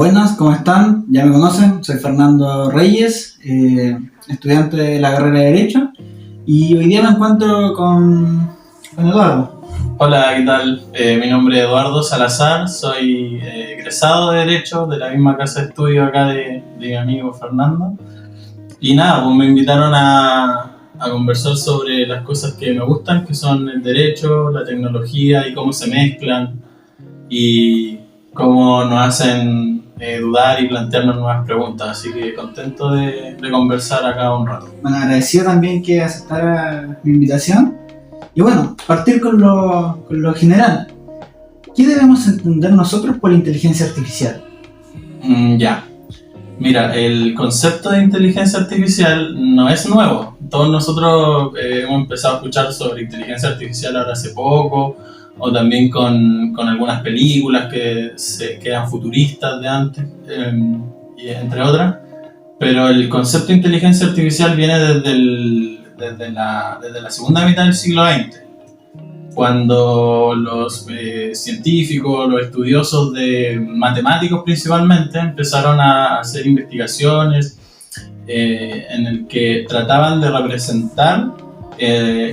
Buenas, ¿cómo están? Ya me conocen, soy Fernando Reyes, estudiante de la carrera de Derecho, y hoy día me encuentro con Eduardo. Hola, ¿qué tal? Mi nombre es Eduardo Salazar, soy egresado de Derecho de la misma casa de estudio acá de mi amigo Fernando. Y nada, pues me invitaron a conversar sobre las cosas que me gustan, que son el derecho, la tecnología y cómo se mezclan y cómo nos hacen dudar y plantearnos nuevas preguntas. Así que contento de conversar acá un rato. Bueno, agradecido también que aceptara mi invitación. Y bueno, partir con lo general. ¿Qué debemos entender nosotros por inteligencia artificial? Ya. Mira, el concepto de inteligencia artificial no es nuevo. Todos nosotros hemos empezado a escuchar sobre inteligencia artificial ahora hace poco, o también con algunas películas que eran futuristas de antes, y entre otras. Pero el concepto de inteligencia artificial viene desde la segunda mitad del siglo XX, cuando los científicos, los estudiosos de matemáticos principalmente, empezaron a hacer investigaciones en el que trataban de representar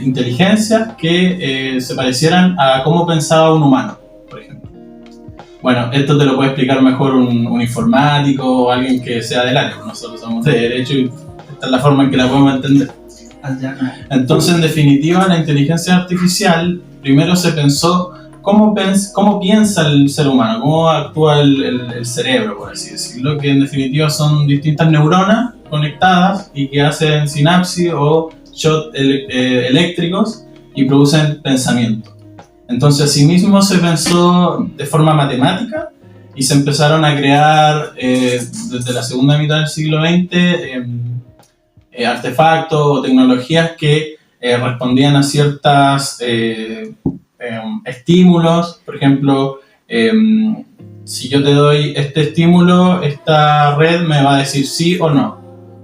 inteligencias que se parecieran a cómo pensaba un humano, por ejemplo. Bueno, esto te lo puede explicar mejor un informático o alguien que sea del área. Nosotros somos de derecho y esta es la forma en que la podemos entender. Entonces, en definitiva, la inteligencia artificial primero se pensó cómo piensa el ser humano, cómo actúa el cerebro, por así decirlo, que en definitiva son distintas neuronas conectadas y que hacen sinapsis o shots eléctricos y producen pensamiento. Entonces, asimismo se pensó de forma matemática y se empezaron a crear desde la segunda mitad del siglo XX artefactos o tecnologías que respondían a ciertos estímulos. Por ejemplo, si yo te doy este estímulo, esta red me va a decir sí o no.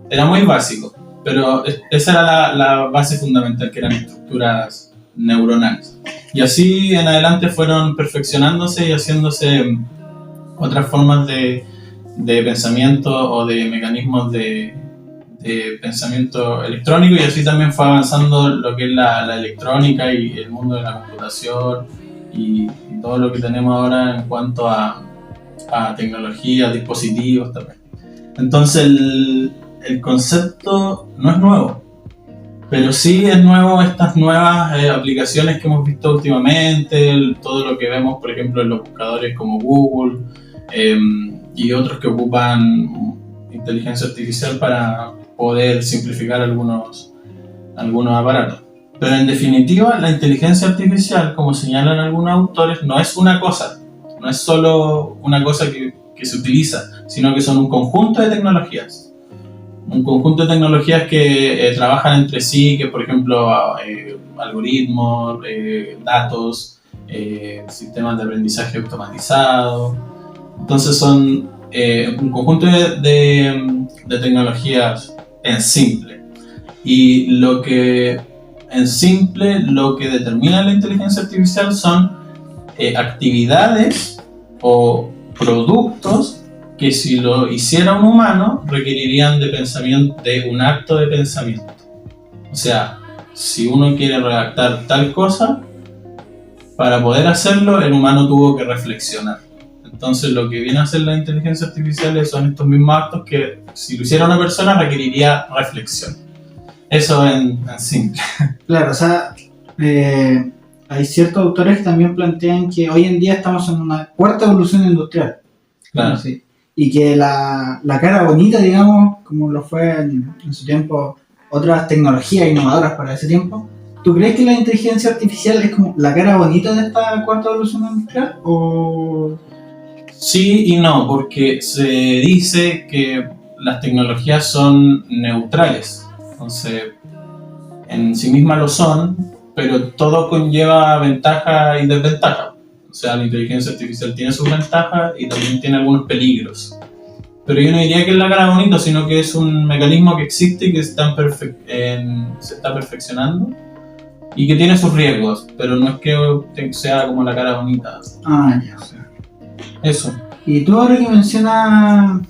Era muy básico, pero esa era la base fundamental, que eran estructuras neuronales. Y así en adelante fueron perfeccionándose y haciéndose otras formas de pensamiento o de mecanismos de pensamiento electrónico, y así también fue avanzando lo que es la electrónica y el mundo de la computación y todo lo que tenemos ahora en cuanto a tecnología, dispositivos también. Entonces el concepto no es nuevo, pero sí es nuevo estas nuevas aplicaciones que hemos visto últimamente, todo lo que vemos por ejemplo en los buscadores como Google y otros que ocupan inteligencia artificial para poder simplificar algunos aparatos. Pero en definitiva, la inteligencia artificial, como señalan algunos autores, no es una cosa, no es solo una cosa que se utiliza, sino que son un conjunto de tecnologías. Un conjunto de tecnologías que trabajan entre sí, que por ejemplo algoritmos, datos, sistemas de aprendizaje automatizado. Entonces son un conjunto de tecnologías en simple. Y lo que determina la inteligencia artificial son actividades o productos que si lo hiciera un humano requerirían de un acto de pensamiento. O sea, si uno quiere redactar tal cosa, para poder hacerlo el humano tuvo que reflexionar. Entonces lo que viene a hacer la inteligencia artificial son estos mismos actos que si lo hiciera una persona requeriría reflexión. Eso en simple. Claro, o sea, hay ciertos autores que también plantean que hoy en día estamos en una cuarta evolución industrial. Claro. ¿Sí? Y que la cara bonita, digamos, como lo fue en su tiempo otras tecnologías innovadoras para ese tiempo, ¿tú crees que la inteligencia artificial es como la cara bonita de esta cuarta evolución industrial? ¿O...? Sí y no, porque se dice que las tecnologías son neutrales. Entonces, en sí mismas lo son, pero todo conlleva ventaja y desventaja. O sea, la inteligencia artificial tiene sus ventajas y también tiene algunos peligros. Pero yo no diría que es la cara bonita, sino que es un mecanismo que existe y que se está perfeccionando y que tiene sus riesgos, pero no es que sea como la cara bonita. Ah, ya. Eso. Y tú ahora que mencionas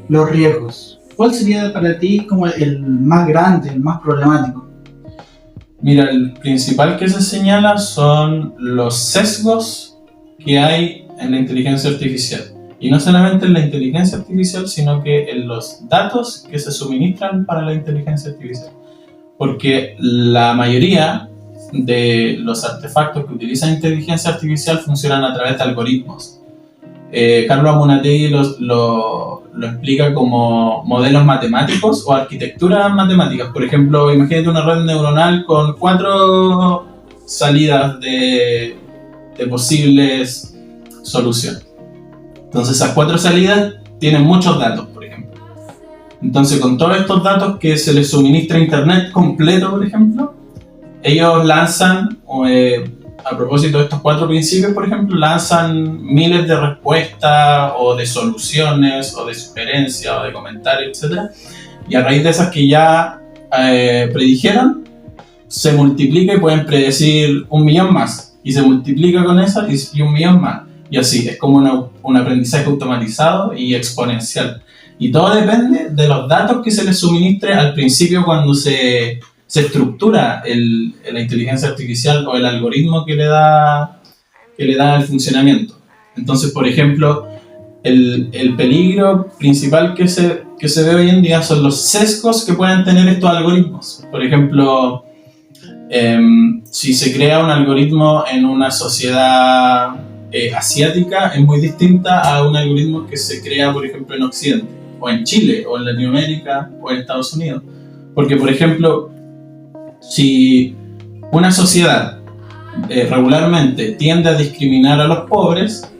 los riesgos, ¿cuál sería para ti como el más grande, el más problemático? Mira, el principal que se señala son los sesgos que hay en la inteligencia artificial. Y no solamente en la inteligencia artificial, sino que en los datos que se suministran para la inteligencia artificial. Porque la mayoría de los artefactos que utilizan inteligencia artificial funcionan a través de algoritmos. Carlos Amunategui lo explica como modelos matemáticos o arquitecturas matemáticas. Por ejemplo, imagínate una red neuronal con 4 salidas de posibles soluciones. Entonces esas 4 salidas tienen muchos datos, por ejemplo. Entonces con todos estos datos que se les suministra internet completo, por ejemplo, ellos lanzan, a propósito de estos 4 principios, por ejemplo, lanzan miles de respuestas o de soluciones o de sugerencias o de comentarios, etc. Y a raíz de esas que ya predijeron, se multiplica y pueden predecir 1.000.000 más. Y se multiplica con esas y 1.000.000 más. Y así, es como un aprendizaje automatizado y exponencial. Y todo depende de los datos que se les suministre al principio cuando se estructura la inteligencia artificial o el algoritmo que le da el funcionamiento. Entonces, por ejemplo, el peligro principal que se ve hoy en día son los sesgos que pueden tener estos algoritmos. Por ejemplo, si se crea un algoritmo en una sociedad asiática, es muy distinta a un algoritmo que se crea, por ejemplo, en Occidente, o en Chile, o en Latinoamérica, o en Estados Unidos. Porque, por ejemplo, si una sociedad regularmente tiende a discriminar a los pobres,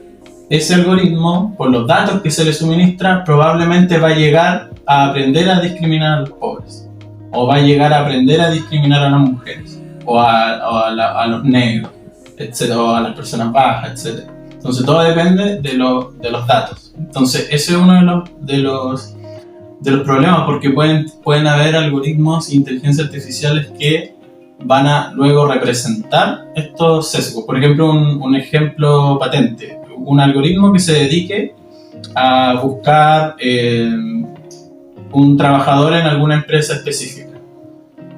ese algoritmo, por los datos que se le suministra, probablemente va a llegar a aprender a discriminar a los pobres, o va a llegar a aprender a discriminar a las mujeres, o a los negros, etc., o a las personas bajas, etc. Entonces todo depende de los datos. Entonces ese es uno de los problemas, porque pueden haber algoritmos e inteligencias artificiales que van a luego representar estos sesgos. Por ejemplo, un ejemplo patente, un algoritmo que se dedique a buscar un trabajador en alguna empresa específica.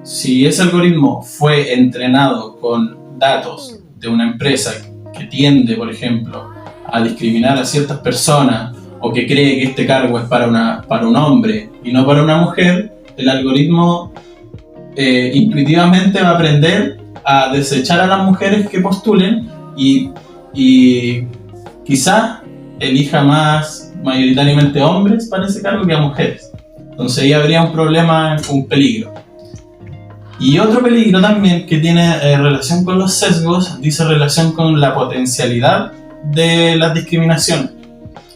Si ese algoritmo fue entrenado con datos de una empresa que tiende, por ejemplo, a discriminar a ciertas personas, o que cree que este cargo es para un hombre y no para una mujer, el algoritmo intuitivamente va a aprender a desechar a las mujeres que postulen y quizás elija más mayoritariamente hombres para ese cargo que a mujeres. Entonces ahí habría un problema, un peligro. Y otro peligro también que tiene relación con los sesgos, dice relación con la potencialidad de las discriminaciones.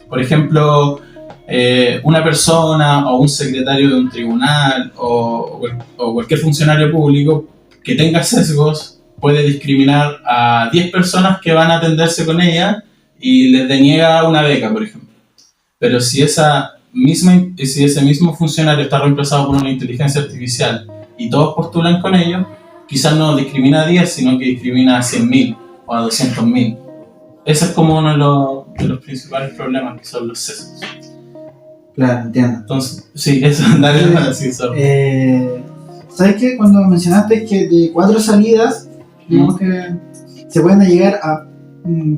Por ejemplo, una persona o un secretario de un tribunal o cualquier funcionario público que tenga sesgos puede discriminar a 10 personas que van a atenderse con ella y les deniega una beca, por ejemplo. Pero si ese mismo funcionario está reemplazado por una inteligencia artificial y todos postulan con ellos, quizás no discrimina a 10, sino que discrimina a 100.000 o a 200.000. Ese es como uno de los principales problemas, que son los sesgos. Claro, entiendo. Entonces, sí, eso, dale, sí, ¿sabes qué? Cuando mencionaste que de 4 salidas, digamos que se pueden llegar a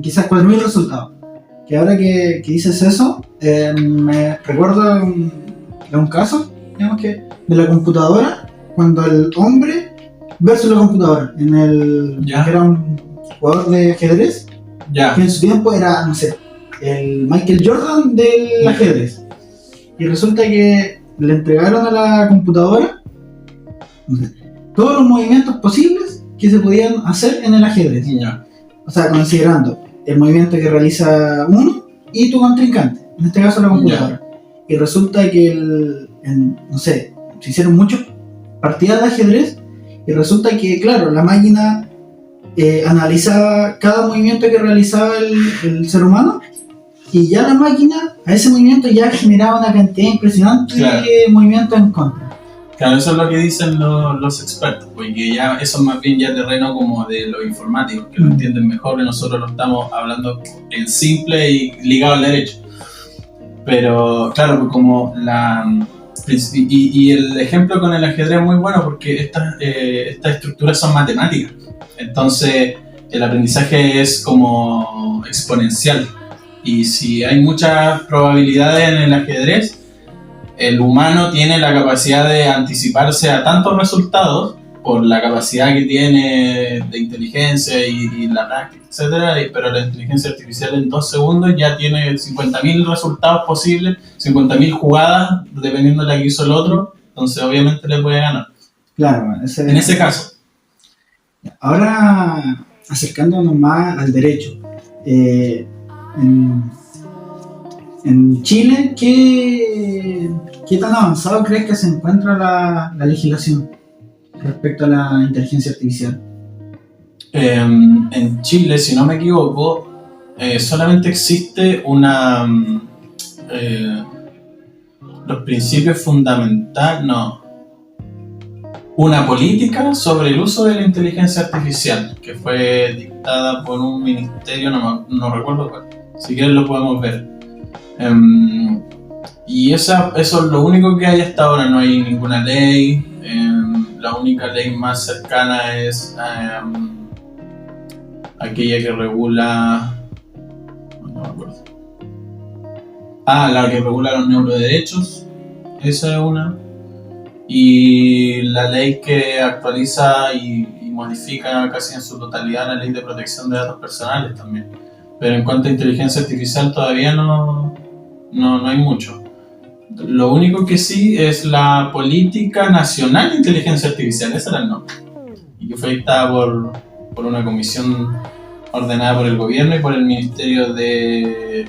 quizás 4.000 resultados. Que ahora que dices eso, me recuerdo de un caso, digamos que de la computadora, cuando el hombre versus la computadora, que era un jugador de ajedrez, que en su tiempo era, no sé, el Michael Jordan del ajedrez. Y resulta que le entregaron a la computadora, no sé, todos los movimientos posibles que se podían hacer en el ajedrez. O sea, considerando el movimiento que realiza uno y tu contrincante, en este caso la computadora. Y resulta que no sé, se hicieron muchas partidas de ajedrez y resulta que, claro, la máquina analizaba cada movimiento que realizaba el ser humano, y ya la máquina a ese movimiento ya generaba una cantidad impresionante de movimientos en contra. Claro, eso es lo que dicen los expertos, porque ya eso es más bien ya terreno como de los informáticos, que lo entienden mejor, y nosotros lo estamos hablando en simple y ligado al derecho. Pero claro, como y el ejemplo con el ajedrez es muy bueno porque estas estructuras son matemáticas. Entonces el aprendizaje es como exponencial. Y si hay muchas probabilidades en el ajedrez, el humano tiene la capacidad de anticiparse a tantos resultados por la capacidad que tiene de inteligencia y la práctica, etcétera, pero la inteligencia artificial en 2 segundos ya tiene 50.000 resultados posibles, 50.000 jugadas, dependiendo de la que hizo el otro, entonces obviamente le puede ganar. Claro, en ese caso. Ahora, acercándonos más al derecho, en Chile, ¿qué tan avanzado crees que se encuentra la legislación respecto a la inteligencia artificial? En Chile, si no me equivoco, solamente existe los principios fundamentales, una política sobre el uso de la inteligencia artificial que fue dictada por un ministerio, no recuerdo cuál, si quieres lo podemos ver. Y eso es lo único que hay hasta ahora, no hay ninguna ley. La única ley más cercana es aquella que regula, no me acuerdo. La que regula los neuroderechos, esa es una. Y la ley que actualiza y modifica casi en su totalidad la ley de protección de datos personales también. Pero en cuanto a inteligencia artificial todavía no hay mucho. Lo único que sí es la Política Nacional de Inteligencia Artificial, ese era el nombre, y que fue dictada por una comisión ordenada por el gobierno y por el ministerio de...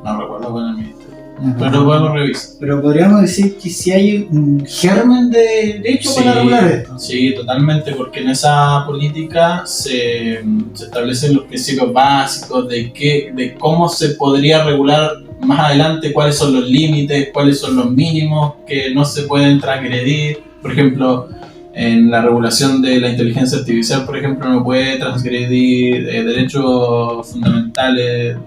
no recuerdo cuál es el ministerio, pero lo podemos revisar. Pero podríamos decir que sí hay un germen de derecho para regular esto. Sí, totalmente, porque en esa política se establecen los principios básicos de cómo se podría regular más adelante, cuáles son los límites, cuáles son los mínimos que no se pueden transgredir. Por ejemplo, en la regulación de la inteligencia artificial, por ejemplo, no puede transgredir derechos fundamentales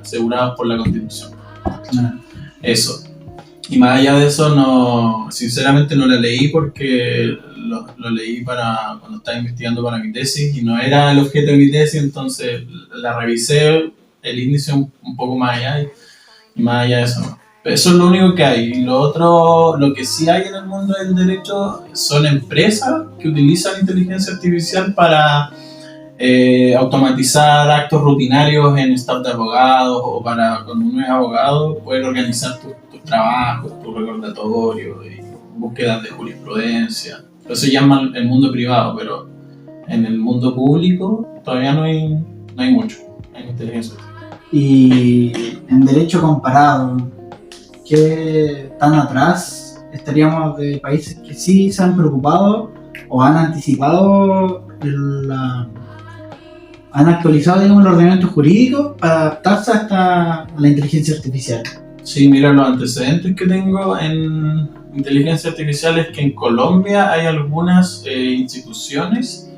asegurados por la Constitución. Eso. Y más allá de eso, sinceramente no la leí porque lo leí para cuando estaba investigando para mi tesis y no era el objeto de mi tesis, entonces la revisé el índice un poco más allá y más allá de eso no. Pero eso es lo único que hay. Y lo que sí hay en el mundo del derecho son empresas que utilizan inteligencia artificial para automatizar actos rutinarios en staff de abogados o para, cuando uno es abogado, poder organizar tus trabajos, tu recordatorio y búsquedas de jurisprudencia. Eso se llama el mundo privado, pero en el mundo público todavía no hay mucho en inteligencia artificial. Y en derecho comparado, ¿qué tan atrás estaríamos de países que sí se han preocupado o han anticipado han actualizado, digamos, el ordenamiento jurídico para adaptarse a la inteligencia artificial? Sí, mira, los antecedentes que tengo en inteligencia artificial es que en Colombia hay algunas instituciones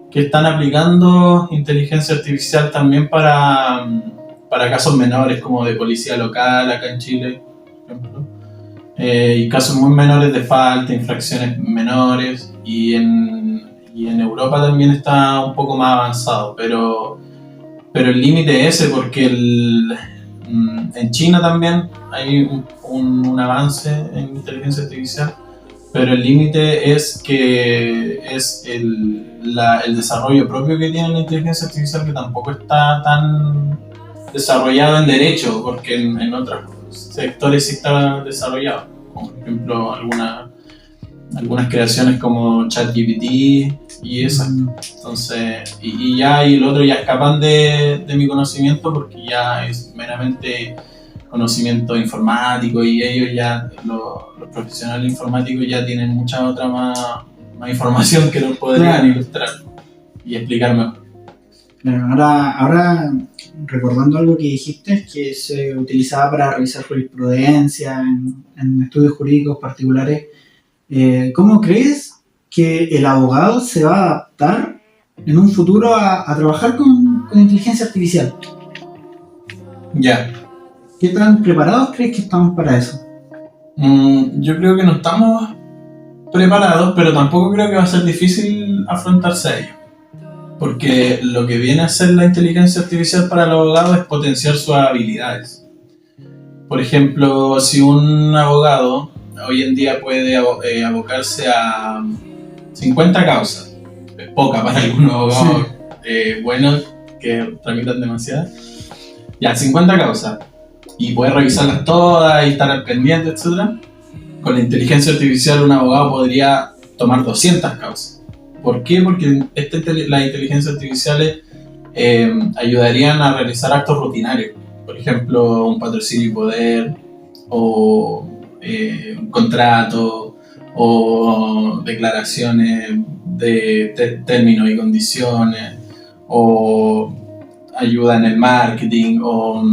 que están aplicando inteligencia artificial también para casos menores, como de policía local acá en Chile, por ejemplo, y casos muy menores de falta, infracciones menores, y en Europa también está un poco más avanzado, pero el límite es ese, porque en China también hay un avance en inteligencia artificial, pero el límite es que es el desarrollo propio que tiene la inteligencia artificial, que tampoco está tan desarrollado en derecho, porque en otros sectores sí está desarrollado, como por ejemplo algunas creaciones como ChatGPT y esas. Entonces, y el otro ya escapan de mi conocimiento, porque ya es meramente conocimiento informático, y ellos ya, los profesionales informáticos ya tienen mucha otra más información que nos podrían ilustrar y explicar mejor. Claro, ahora recordando algo que dijiste, que se utilizaba para revisar jurisprudencia en estudios jurídicos particulares, ¿cómo crees que el abogado se va a adaptar en un futuro a trabajar con inteligencia artificial? Ya. ¿Qué tan preparados crees que estamos para eso? Yo creo que no estamos preparados, pero tampoco creo que va a ser difícil afrontarse a ello. Porque lo que viene a ser la inteligencia artificial para el abogado es potenciar sus habilidades. Por ejemplo, si un abogado hoy en día puede abocarse a 50 causas, es poca para algunos abogados buenos que tramitan demasiadas, ya 50 causas, y puede revisarlas todas y estar al pendiente, etc. Con la inteligencia artificial un abogado podría tomar 200 causas. ¿Por qué? Porque las inteligencias artificiales ayudarían a realizar actos rutinarios. Por ejemplo, un patrocinio y poder, o un contrato, o declaraciones de términos y condiciones, o ayuda en el marketing, o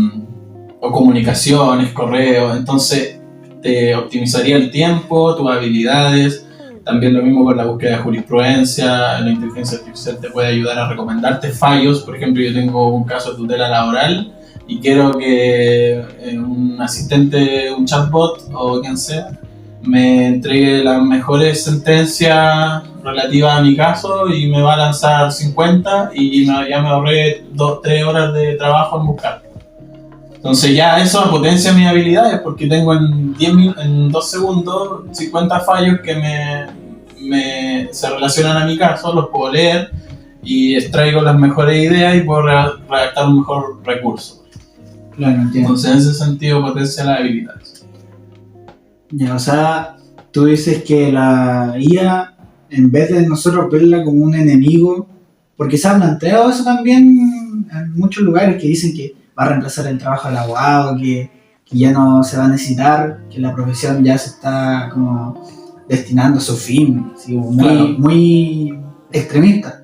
comunicaciones, correos. Entonces te optimizaría el tiempo, tus habilidades. También lo mismo con la búsqueda de jurisprudencia. La inteligencia artificial te puede ayudar a recomendarte fallos. Por ejemplo, yo tengo un caso de tutela laboral y quiero que un asistente, un chatbot o quien sea, me entregue las mejores sentencias relativas a mi caso y me va a lanzar 50 y ya me ahorré 2-3 horas de trabajo en buscar. Entonces ya eso potencia mis habilidades porque tengo en 2 segundos 50 fallos que se relacionan a mi caso, los puedo leer y extraigo las mejores ideas y puedo redactar un mejor recurso. Claro, entiendo. Entonces en ese sentido potencia las habilidades. Ya, o sea, tú dices que la IA, en vez de nosotros verla como un enemigo, porque se ha planteado eso también en muchos lugares que dicen que va a reemplazar el trabajo del abogado, que ya no se va a necesitar, que la profesión ya se está como destinando a su fin, así, muy, claro, muy extremista.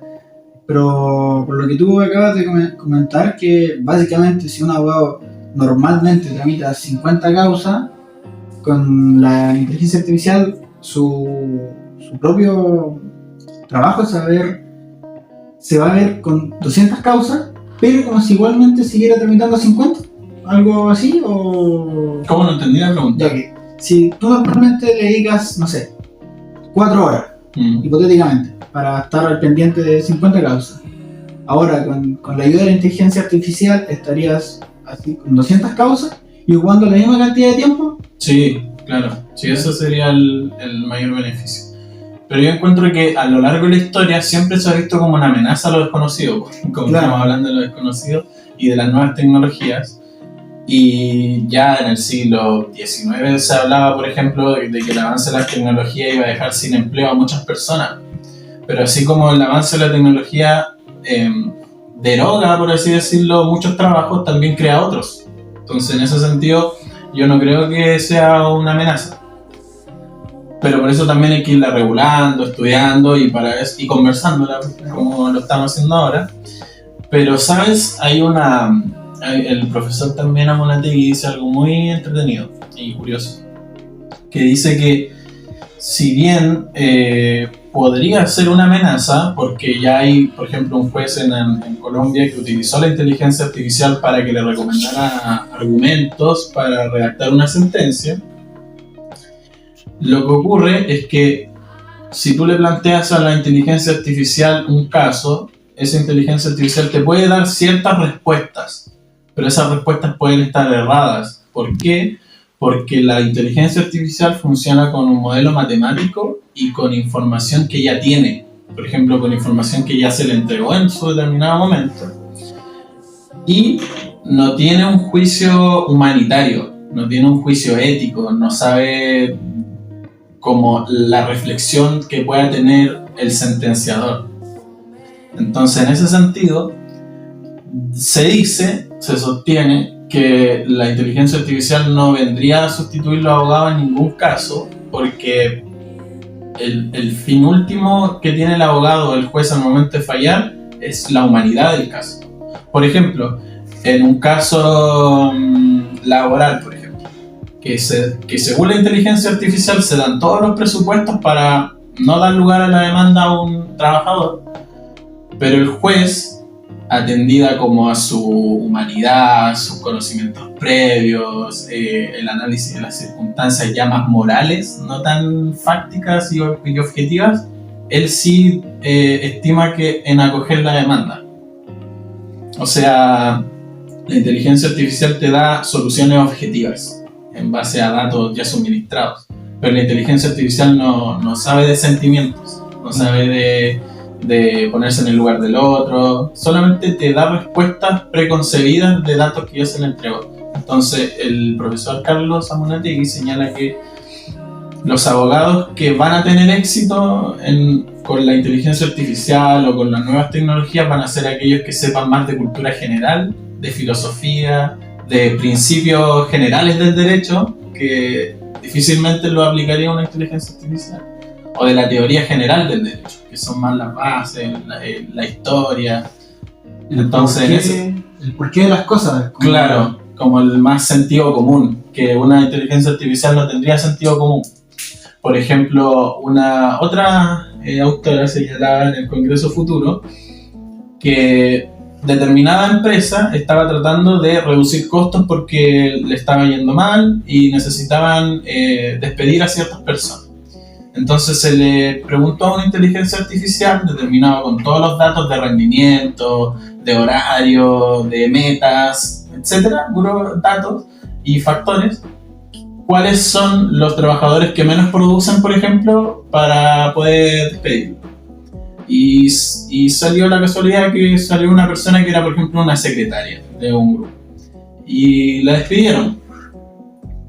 Pero por lo que tú acabas de comentar, que básicamente si un abogado normalmente tramita 50 causas, con la inteligencia artificial su propio trabajo se va a ver con 200 causas, pero como si igualmente siguiera tramitando 50, algo así, o... ¿Cómo no entendí la pregunta? Ya que si tú normalmente le dedicas, no sé, 4 horas, hipotéticamente, para estar al pendiente de 50 causas, ahora con la ayuda de la inteligencia artificial estarías así con 200 causas y jugando la misma cantidad de tiempo. Sí, claro, sí, eso sería el mayor beneficio. Pero yo encuentro que a lo largo de la historia siempre se ha visto como una amenaza a lo desconocido, como claro, estamos hablando de lo desconocido y de las nuevas tecnologías. Y ya en el siglo XIX se hablaba, por ejemplo, de que el avance de las tecnologías iba a dejar sin empleo a muchas personas. Pero así como el avance de la tecnología deroga, por así decirlo, muchos trabajos, también crea otros. Entonces, en ese sentido, yo no creo que sea una amenaza. Pero por eso también hay que irla regulando, estudiando y conversándola, como lo estamos haciendo ahora. Pero, ¿sabes? El profesor también Amunategui dice algo muy entretenido y curioso, que dice que si bien podría ser una amenaza, porque ya hay, por ejemplo, un juez en Colombia que utilizó la inteligencia artificial para que le recomendara argumentos para redactar una sentencia, lo que ocurre es que si tú le planteas a la inteligencia artificial un caso, esa inteligencia artificial te puede dar ciertas respuestas, pero esas respuestas pueden estar erradas. ¿Por qué? Porque la inteligencia artificial funciona con un modelo matemático y con información que ya tiene. Por ejemplo, con información que ya se le entregó en su determinado momento. Y no tiene un juicio humanitario, no tiene un juicio ético, no sabe como la reflexión que pueda tener el sentenciador. Entonces, en ese sentido, se sostiene que la inteligencia artificial no vendría a sustituir a los abogados en ningún caso, porque el fin último que tiene el abogado o el juez al momento de fallar es la humanidad del caso. Por ejemplo, en un caso laboral, por ejemplo, que según la inteligencia artificial se dan todos los presupuestos para no dar lugar a la demanda a un trabajador, pero el juez atendida como a su humanidad, sus conocimientos previos, el análisis de las circunstancias ya más morales, no tan fácticas y objetivas, él sí estima que en acoger la demanda. O sea, la inteligencia artificial te da soluciones objetivas en base a datos ya suministrados, pero la inteligencia artificial no sabe de sentimientos, no sabe de ponerse en el lugar del otro, solamente te da respuestas preconcebidas de datos que ya se le entregó. Entonces el profesor Carlos Amunátegui señala que los abogados que van a tener éxito con la inteligencia artificial o con las nuevas tecnologías van a ser aquellos que sepan más de cultura general, de filosofía, de principios generales del derecho, que difícilmente lo aplicaría una inteligencia artificial, o de la teoría general del derecho, que son más las bases, la historia. Entonces, el porqué de las cosas. Claro, como el más sentido común, que una inteligencia artificial no tendría sentido común. Por ejemplo, otra autora señalaba en el Congreso Futuro que determinada empresa estaba tratando de reducir costos porque le estaba yendo mal y necesitaban despedir a ciertas personas. Entonces se le preguntó a una inteligencia artificial determinado con todos los datos de rendimiento, de horario, de metas, etcétera, puros datos y factores, cuáles son los trabajadores que menos producen, por ejemplo, para poder despedirlo. Y salió la casualidad que salió una persona que era, por ejemplo, una secretaria de un grupo. Y la despidieron.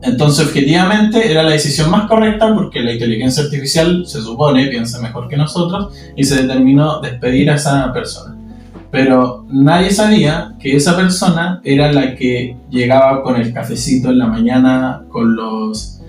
Entonces, objetivamente, era la decisión más correcta porque la inteligencia artificial, se supone, piensa mejor que nosotros y se determinó despedir a esa persona. Pero nadie sabía que esa persona era la que llegaba con el cafecito en la mañana con los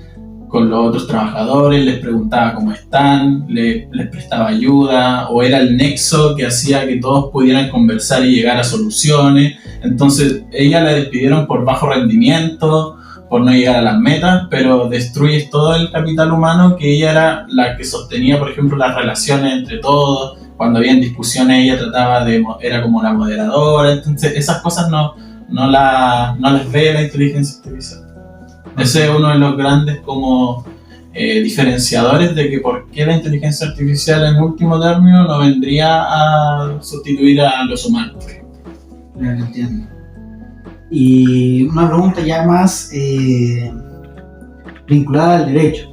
otros trabajadores, les preguntaba cómo están, les prestaba ayuda, o era el nexo que hacía que todos pudieran conversar y llegar a soluciones. Entonces, ella la despidieron por bajo rendimiento, por no llegar a las metas, pero destruyes todo el capital humano, que ella era la que sostenía, por ejemplo, las relaciones entre todos. Cuando habían discusiones ella era como la moderadora. Entonces esas cosas no las ve la inteligencia artificial. Ese es uno de los grandes como diferenciadores de que por qué la inteligencia artificial en último término no vendría a sustituir a los humanos. Claro, entiendo. Y una pregunta ya más vinculada al derecho.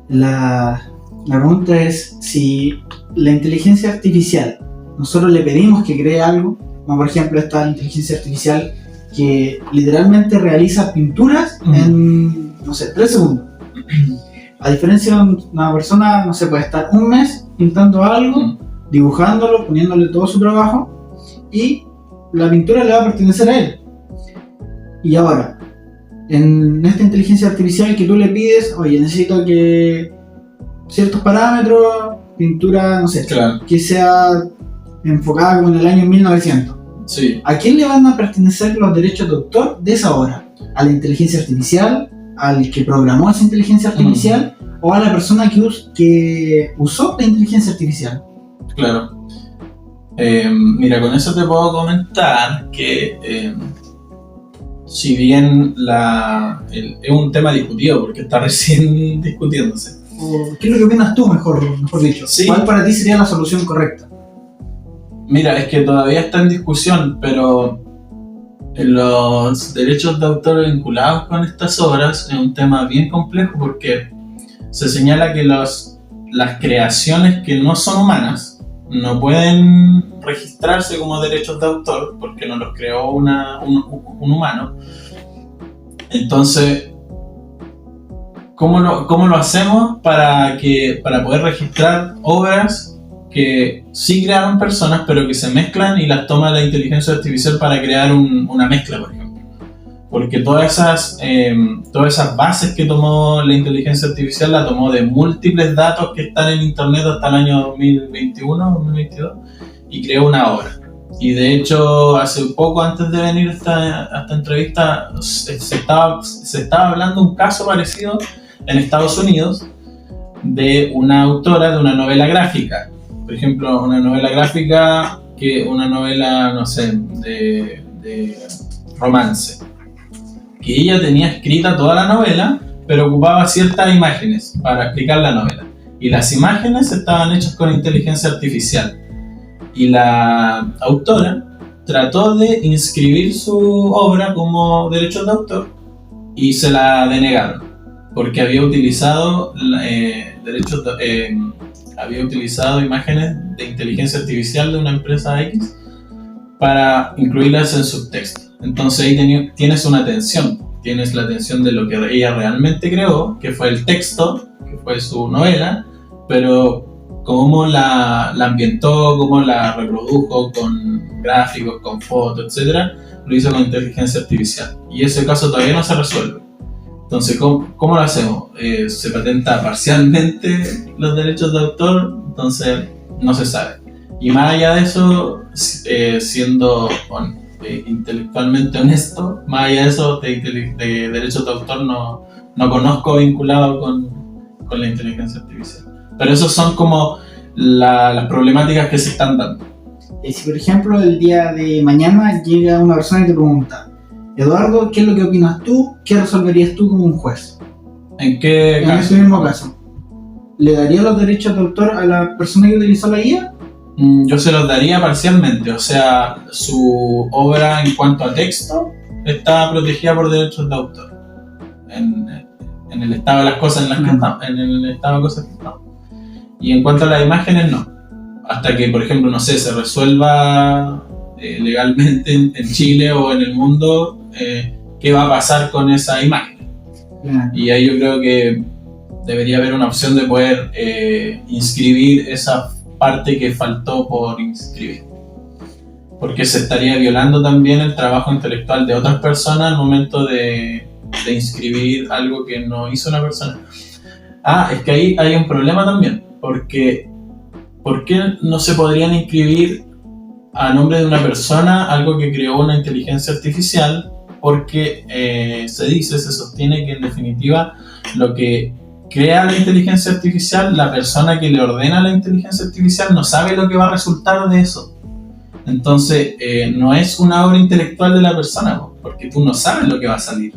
La pregunta es si la inteligencia artificial, nosotros le pedimos que cree algo, como por ejemplo esta inteligencia artificial que literalmente realiza pinturas en, 3 segundos. A diferencia de una persona, puede estar un mes pintando algo, dibujándolo, poniéndole todo su trabajo, y la pintura le va a pertenecer a él. Y ahora, en esta inteligencia artificial que tú le pides, oye, necesito que ciertos parámetros, pintura, claro, que sea enfocada como en el año 1900. Sí. ¿A quién le van a pertenecer los derechos de autor de esa obra? ¿A la inteligencia artificial? ¿Al que programó esa inteligencia artificial? ¿O a la persona que usó la inteligencia artificial? Claro. Mira, con eso te puedo comentar que si bien es un tema discutido porque está recién discutiéndose. ¿Qué es lo que opinas tú, mejor dicho? Sí. ¿Cuál para ti sería la solución correcta? Mira, es que todavía está en discusión, pero los derechos de autor vinculados con estas obras es un tema bien complejo porque se señala que las creaciones que no son humanas no pueden registrarse como derechos de autor porque no los creó un humano. Entonces, ¿cómo lo hacemos para poder registrar obras que sí crearon personas, pero que se mezclan y las toma la inteligencia artificial para crear una mezcla, por ejemplo? Porque todas esas bases que tomó la inteligencia artificial la tomó de múltiples datos que están en internet hasta el año 2021, 2022, y creó una obra. Y de hecho, hace poco antes de venir a esta entrevista, se estaba hablando de un caso parecido en Estados Unidos de una autora de una novela gráfica. Por ejemplo, una novela gráfica que una novela, no sé, de romance, que ella tenía escrita toda la novela, pero ocupaba ciertas imágenes para explicar la novela. Y las imágenes estaban hechas con inteligencia artificial. Y la autora trató de inscribir su obra como derechos de autor y se la denegaron, porque había utilizado había utilizado imágenes de inteligencia artificial de una empresa X para incluirlas en subtexto. Entonces ahí tienes una tensión, tienes la tensión de lo que ella realmente creó, que fue el texto, que fue su novela, pero cómo la ambientó, cómo la reprodujo con gráficos, con fotos, etc., lo hizo con inteligencia artificial. Y ese caso todavía no se resuelve. Entonces, ¿cómo lo hacemos? Se patenta parcialmente los derechos de autor, entonces no se sabe. Y más allá de eso, siendo intelectualmente honesto, más allá de eso, de derechos de autor no conozco vinculado con la inteligencia artificial. Pero esos son como las problemáticas que se están dando. Si por ejemplo el día de mañana llega una persona y te pregunta: Eduardo, ¿qué es lo que opinas tú? ¿Qué resolverías tú como un juez? ¿En qué caso? En ese mismo caso, ¿le daría los derechos de autor a la persona que utilizó la guía? Yo se los daría parcialmente, o sea, su obra en cuanto a texto está protegida por derechos de autor en el estado de las cosas en las que estamos, en el estado de cosas que estamos. Y en cuanto a las imágenes, no. Hasta que, por ejemplo, no sé, se resuelva legalmente en Chile o en el mundo qué va a pasar con esa imagen. Y ahí yo creo que debería haber una opción de poder inscribir esa parte que faltó por inscribir, porque se estaría violando también el trabajo intelectual de otras personas al momento de inscribir algo que no hizo una persona. Es que ahí hay un problema también, porque ¿por qué no se podrían inscribir a nombre de una persona algo que creó una inteligencia artificial? Porque se sostiene que en definitiva lo que crea la inteligencia artificial, la persona que le ordena la inteligencia artificial no sabe lo que va a resultar de eso. Entonces no es una obra intelectual de la persona, porque tú no sabes lo que va a salir.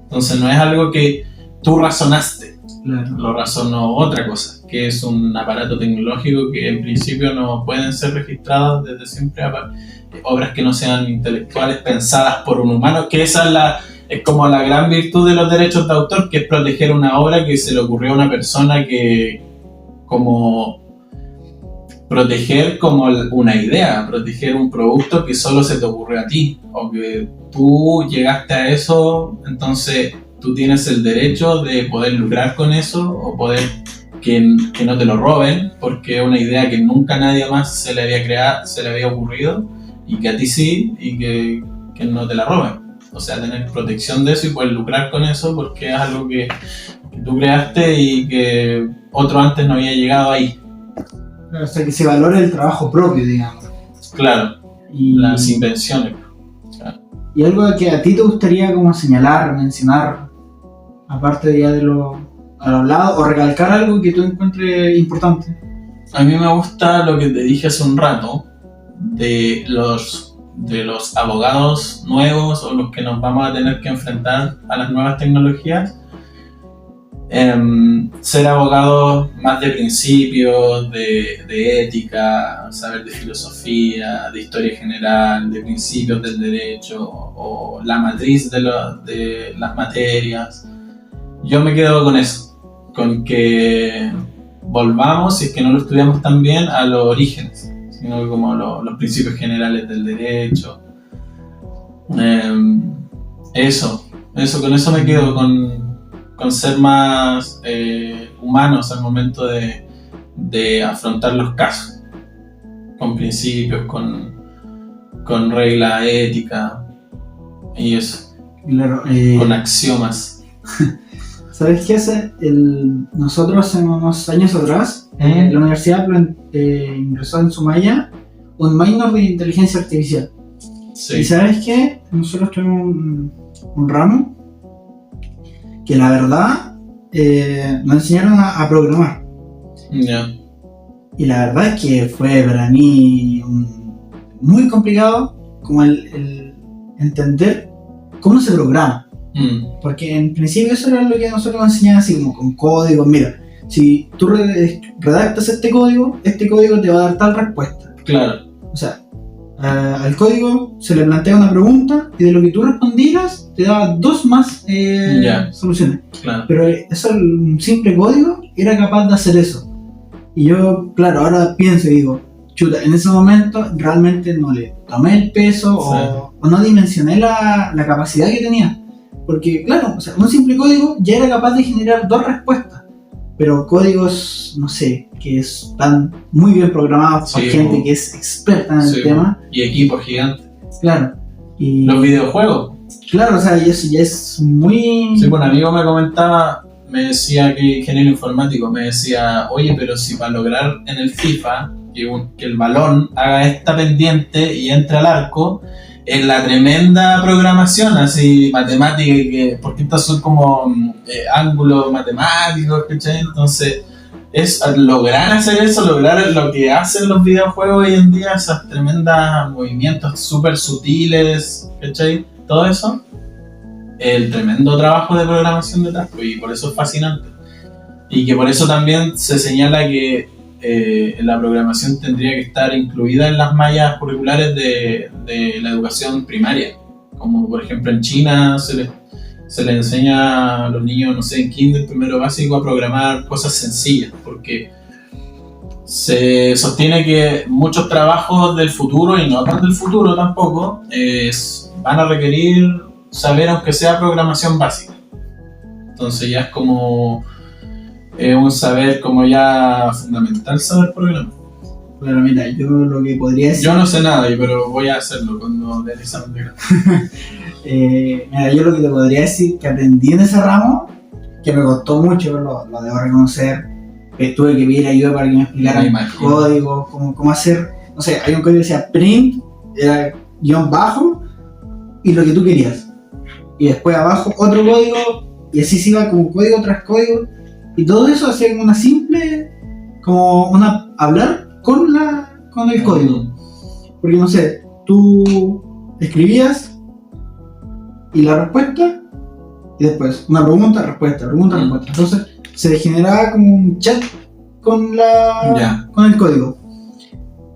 Entonces no es algo que tú razonaste, lo razonó otra cosa, que es un aparato tecnológico que en principio no pueden ser registrados desde siempre obras que no sean intelectuales pensadas por un humano, que esa es como la gran virtud de los derechos de autor, que es proteger una obra que se le ocurrió a una persona, que como proteger como una idea, proteger un producto que solo se te ocurrió a ti, o que tú llegaste a eso, entonces tú tienes el derecho de poder lucrar con eso, o poder que no te lo roben, porque es una idea que nunca nadie más se le había ocurrido, y que a ti sí, y que no te la roben. O sea, tener protección de eso y poder lucrar con eso, porque es algo que tú creaste y que otro antes no había llegado ahí. O sea, que se valore el trabajo propio, digamos. Claro, las invenciones. Claro. ¿Y algo que a ti te gustaría como señalar, mencionar, aparte de ya de lo hablado, o recalcar algo que tú encuentres importante? A mí me gusta lo que te dije hace un rato, de los abogados nuevos, o los que nos vamos a tener que enfrentar a las nuevas tecnologías. Ser abogados más de principios, de ética, saber de filosofía, de historia general, de principios del derecho, o la matriz de las materias. Yo me quedo con eso, con que volvamos, si es que no lo estudiamos tan bien, a los orígenes, sino que como los principios generales del derecho. Con eso me quedo, con ser más humanos al momento de afrontar los casos, con principios, con regla ética y eso, claro, con axiomas. ¿Sabes qué hace? Nosotros hace unos años atrás, la universidad ingresó en Sumaya un minor de inteligencia artificial. Sí. ¿Y sabes qué? Nosotros tuvimos un ramo que la verdad nos enseñaron a programar. Yeah. Y la verdad es que fue para mí muy complicado como el entender cómo se programa. Porque en principio eso era lo que nosotros nos enseñaban así como con código. Mira, si tú redactas este código te va a dar tal respuesta. Claro. O sea, al código se le plantea una pregunta y de lo que tú respondieras te daba 2 más soluciones. Claro. Pero eso, un simple código era capaz de hacer eso. Y yo, claro, ahora pienso y digo, chuta, en ese momento realmente no le tomé el peso o no dimensioné la capacidad que tenía. Porque, claro, o sea, un simple código ya era capaz de generar 2 respuestas. Pero códigos, no sé, que están muy bien programados por gente que es experta en el tema. Y equipos gigantes. Claro. Y los videojuegos. Claro, o sea, y eso ya es muy... Sí, pues un amigo me comentaba, me decía que ingeniero informático, me decía, oye, pero si para lograr en el FIFA que el balón haga esta pendiente y entre al arco, en la tremenda programación, así, matemática, porque estas son como ángulos matemáticos, ¿cachai? Entonces, es lograr hacer eso, lograr lo que hacen los videojuegos hoy en día, esos tremendos movimientos súper sutiles, ¿cachai? Todo eso, el tremendo trabajo de programación detrás, y por eso es fascinante. Y que por eso también se señala que la programación tendría que estar incluida en las mallas curriculares de la educación primaria, como por ejemplo en China se les enseña a los niños, no sé, en kinder, primero básico, a programar cosas sencillas, porque se sostiene que muchos trabajos del futuro, y no tan del futuro tampoco, van a requerir saber aunque sea programación básica. Entonces ya es como un saber como ya fundamental, saber programar. Pero mira, yo lo que podría decir... Yo no sé nada, pero voy a hacerlo cuando dé el examen de grado. Mira, yo lo que te podría decir que aprendí en ese ramo, que me costó mucho, lo debo reconocer, que tuve que pedir ayuda para que me explicaran códigos, cómo hacer, no sé, hay un código que decía print, era guión bajo, y lo que tú querías. Y después abajo otro código, y así se iba como código tras código. Y todo eso hacía como una simple, hablar con el código. Porque no sé, tú escribías y la respuesta, y después una pregunta, respuesta. Entonces se generaba como un chat con el código.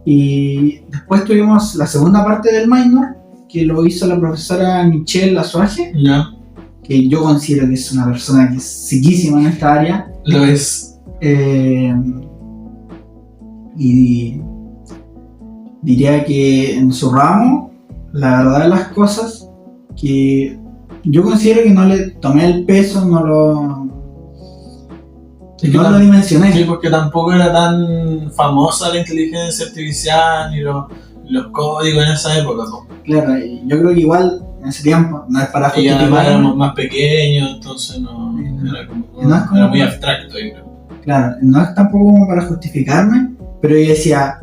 Y después tuvimos la segunda parte del minor, que lo hizo la profesora Michelle Azuaje. Que yo considero que es una persona que es psiquísima en esta área. Lo es. Y diría que en su ramo, la verdad de las cosas, que yo considero que no le tomé el peso, no lo dimensioné. Sí, porque tampoco era tan famosa la inteligencia artificial ni los códigos en esa época, ¿no? Claro, y yo creo que igual en ese tiempo no es para justificar. Y además éramos más pequeños, entonces era muy abstracto, yo creo. Claro, no es tampoco como para justificarme, pero yo decía,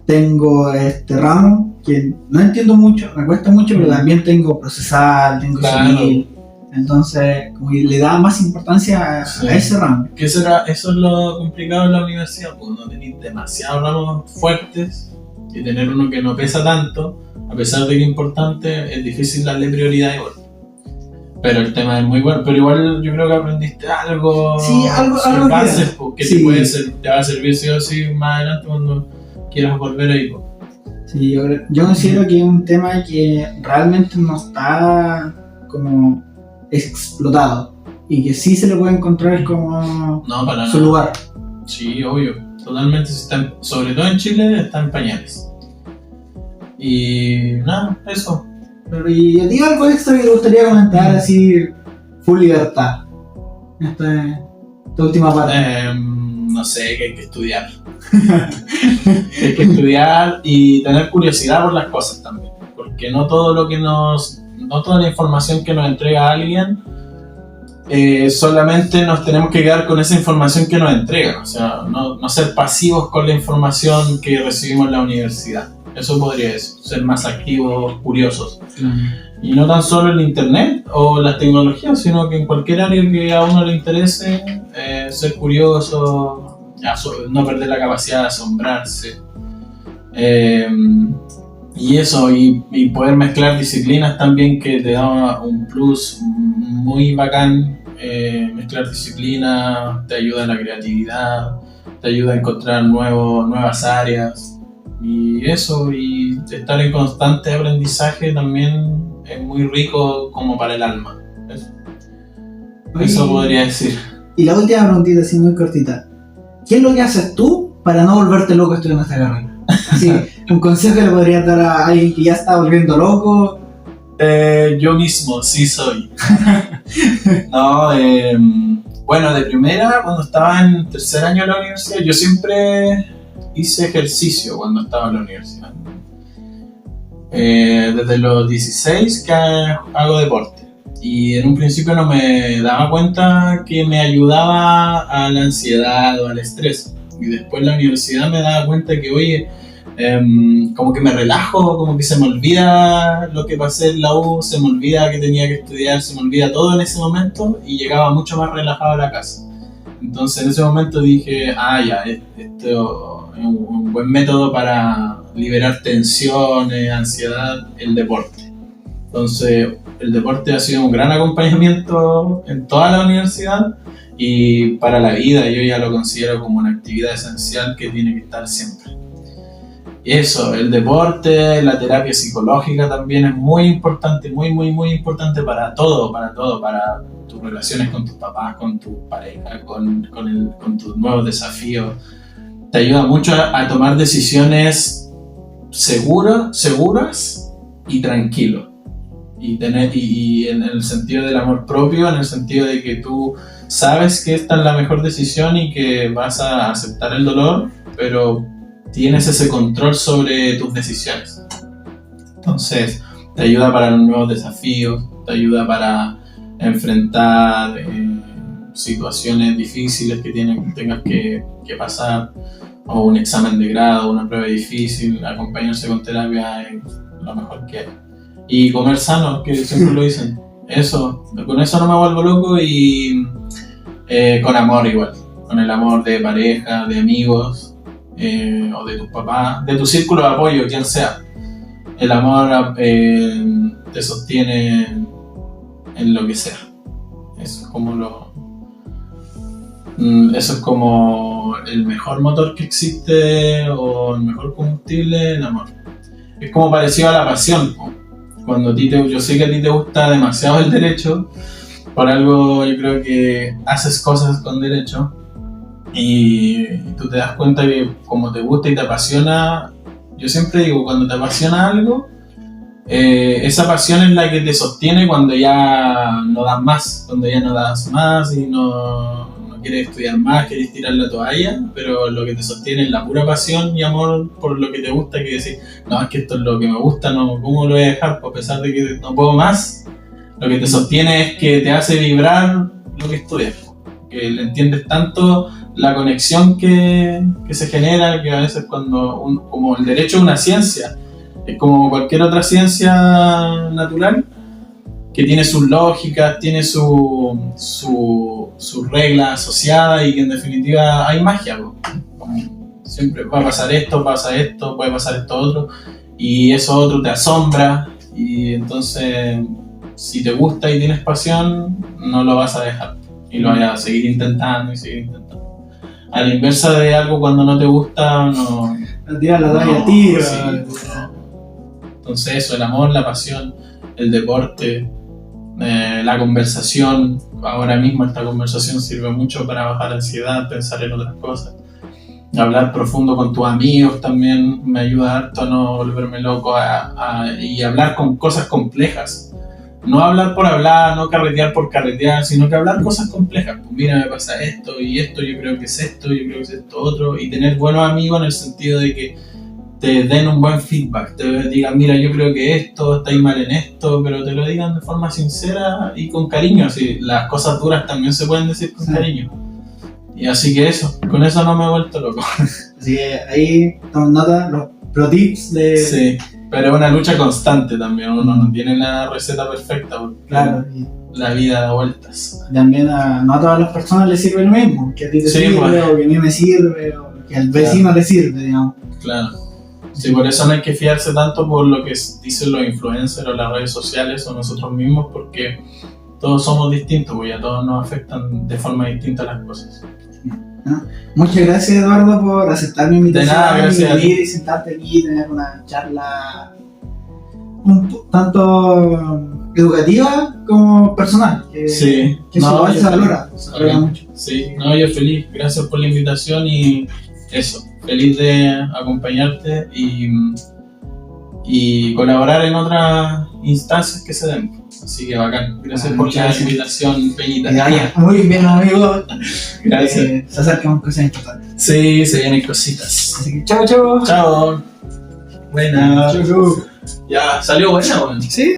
tengo este ramo que no entiendo mucho, me cuesta mucho, pero también tengo procesal, tengo civil. Entonces, como que le da más importancia a ese ramo. Que eso es lo complicado en la universidad, pues no tenéis demasiados ramos fuertes y tener uno que no pesa tanto, a pesar de que es importante, es difícil darle prioridad igual. Pero el tema es muy bueno, pero igual yo creo que aprendiste algo. Sí, algo bases, que sí. Te va a servir sí o sí más adelante cuando quieras volver ahí. Pues. Sí, yo considero que es un tema que realmente no está como explotado y que sí se le puede encontrar como su lugar. Sí, obvio, totalmente, sobre todo en Chile está en pañales. Y nada, eso. Pero y a ti algo extra que te gustaría comentar, así, full libertad, esta última parte. No sé, que hay que estudiar. Hay que estudiar y tener curiosidad por las cosas también, porque no toda la información que nos entrega alguien, solamente nos tenemos que quedar con esa información que nos entrega, o sea, no ser pasivos con la información que recibimos en la universidad. Eso podría ser más activos, curiosos. Y no tan solo en internet o las tecnologías, sino que en cualquier área que a uno le interese, ser curioso, no perder la capacidad de asombrarse. Y eso, y poder mezclar disciplinas también que te da un plus muy bacán. Mezclar disciplinas te ayuda en la creatividad, te ayuda a encontrar nuevas áreas. Y eso, y estar en constante aprendizaje también es muy rico como para el alma. Eso podría decir. Y la última preguntita, así muy cortita. ¿Qué es lo que haces tú para no volverte loco estudiando esta carrera? Así, un consejo que le podrías dar a alguien que ya está volviendo loco. Yo mismo, sí soy. No, bueno, de primera, cuando estaba en tercer año de la universidad, yo siempre hice ejercicio cuando estaba en la universidad. Desde los 16 que hago deporte. Y en un principio no me daba cuenta que me ayudaba a la ansiedad o al estrés. Y después en la universidad me daba cuenta que, oye, como que me relajo, como que se me olvida lo que pasé en la U, se me olvida que tenía que estudiar, se me olvida todo en ese momento y llegaba mucho más relajado a la casa. Entonces en ese momento dije, ya, esto es un buen método para liberar tensiones, ansiedad, el deporte. Entonces el deporte ha sido un gran acompañamiento en toda la universidad y para la vida yo ya lo considero como una actividad esencial que tiene que estar siempre. Eso, el deporte, la terapia psicológica también es muy importante, muy importante para todo, para tus relaciones con tus papás, con tu pareja, con tus nuevos desafíos. Te ayuda mucho a tomar decisiones seguras y tranquilo. Y en el sentido del amor propio, en el sentido de que tú sabes que esta es la mejor decisión y que vas a aceptar el dolor, pero tienes ese control sobre tus decisiones. Entonces, te ayuda para los nuevos desafíos, te ayuda para enfrentar situaciones difíciles que tengas que pasar, o un examen de grado, una prueba difícil. Acompañarse con terapia es lo mejor que hay. Y comer sano, que siempre lo dicen. Eso, con eso no me vuelvo loco y con amor igual. Con el amor de pareja, de amigos, o de tus papás, de tu círculo de apoyo, quien sea. El amor te sostiene en lo que sea. Eso es como el mejor motor que existe, o el mejor combustible, el amor. Es como parecido a la pasión, ¿no? Cuando yo sé que a ti te gusta demasiado el derecho, por algo yo creo que haces cosas con derecho y tú te das cuenta que como te gusta y te apasiona, yo siempre digo, cuando te apasiona algo, esa pasión es la que te sostiene cuando ya no das más, cuando ya no das más y no quieres estudiar más, quieres tirar la toalla, pero lo que te sostiene es la pura pasión y amor por lo que te gusta, que decir, no, es que esto es lo que me gusta, no, ¿cómo lo voy a dejar? Pues a pesar de que no puedo más, lo que te sostiene es que te hace vibrar lo que estudias, que le entiendes tanto la conexión que se genera, que a veces como el derecho es una ciencia, es como cualquier otra ciencia natural, que tiene sus lógicas, tiene sus reglas asociadas y que en definitiva hay magia. Siempre va a pasar esto, puede pasar esto otro y eso otro te asombra y entonces si te gusta y tienes pasión no lo vas a dejar y lo vas a seguir intentando y seguir intentando. A la inversa de algo cuando no te gusta, no... Tira la toalla, tira. Sí, entonces eso, el amor, la pasión, el deporte, la conversación. Ahora mismo esta conversación sirve mucho para bajar ansiedad, pensar en otras cosas. Hablar profundo con tus amigos también me ayuda harto a no volverme loco y hablar con cosas complejas. No hablar por hablar, no carretear por carretear, sino que hablar cosas complejas. Pues mira, me pasa esto y esto, yo creo que es esto, yo creo que es esto otro. Y tener buenos amigos en el sentido de que te den un buen feedback, te digan, mira, yo creo que esto, estáis mal en esto, pero te lo digan de forma sincera y con cariño. Así, las cosas duras también se pueden decir con cariño. Y así que eso, con eso no me he vuelto loco. Así que ahí tomen nota, los pro tips de... Sí, pero es una lucha constante también, uno no tiene la receta perfecta, porque claro, la vida da vueltas. También no a todas las personas les sirve lo mismo, que a ti te sirve, o que a mí me sirve, o que al vecino le sirve, digamos. Claro. Sí, por eso no hay que fiarse tanto por lo que dicen los influencers o las redes sociales o nosotros mismos, porque todos somos distintos, pues, y a todos nos afectan de forma distinta las cosas. ¿No? Muchas gracias, Eduardo, por aceptar mi invitación. De nada, gracias. Y venir y sentarte aquí y tener una charla un tanto educativa como personal. Sí. Que No, eso yo se valora mucho. Sí, no, yo feliz. Gracias por la invitación y eso, feliz de acompañarte y colaborar en otras instancias que se den. Así que bacán. Gracias por la invitación, Peñita. Muy bien, amigo. Gracias. Se acercan cosas importantes. Sí, se vienen cositas. Así que chao, chao. Chao. Buena. Chao, chao. Ya, salió buena, weón. Sí.